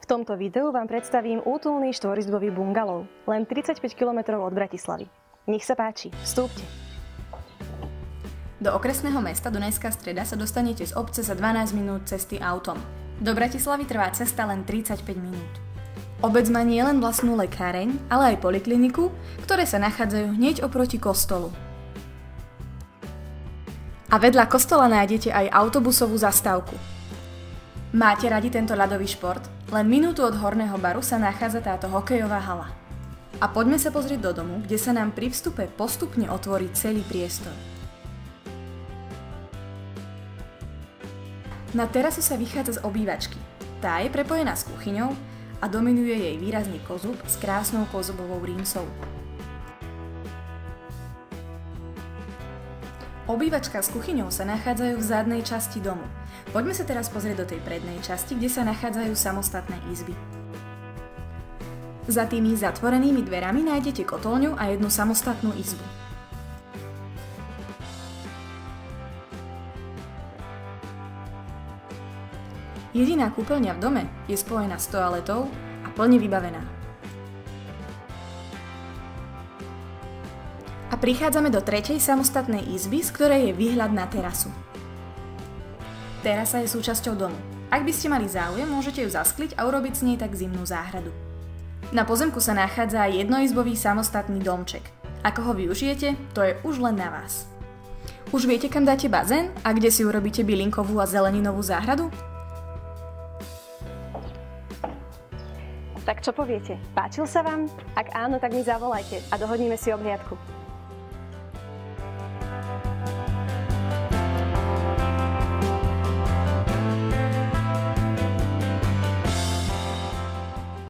V tomto videu vám predstavím útulný štvorizbový bungalov, len 35 km od Bratislavy. Nech sa páči, vstúpte. Do okresného mesta Dunajská Streda sa dostanete z obce za 12 minút cesty autom. Do Bratislavy trvá cesta len 35 minút. Obec má nielen vlastnú lekáreň, ale aj polikliniku, ktoré sa nachádzajú hneď oproti kostolu. A vedľa kostola nájdete aj autobusovú zastávku. Máte radi tento ľadový šport? Len minútu od Horného baru sa nachádza táto hokejová hala. A poďme sa pozrieť do domu, kde sa nám pri vstupe postupne otvorí celý priestor. Na terasu sa vychádza z obývačky. Tá je prepojená s kuchyňou a dominuje jej výrazný kozub s krásnou kozubovou rímsou. Obývačka s kuchyňou sa nachádzajú v zadnej časti domu. Poďme sa teraz pozrieť do tej prednej časti, kde sa nachádzajú samostatné izby. Za tými zatvorenými dverami nájdete kotolňu a jednu samostatnú izbu. Jediná kúpeľňa v dome je spojená s toaletou a plne vybavená. A prichádzame do tretej samostatnej izby, z ktorej je výhľad na terasu. Terasa je súčasťou domu. Ak by ste mali záujem, môžete ju zaskliť a urobiť s nej tak zimnú záhradu. Na pozemku sa nachádza aj jednoizbový samostatný domček. Ako ho využijete, to je už len na vás. Už viete, kam dáte bazén a kde si urobíte bylinkovú a zeleninovú záhradu? Tak čo poviete? Páčil sa vám? Ak áno, tak mi zavolajte a dohodníme si obhliadku.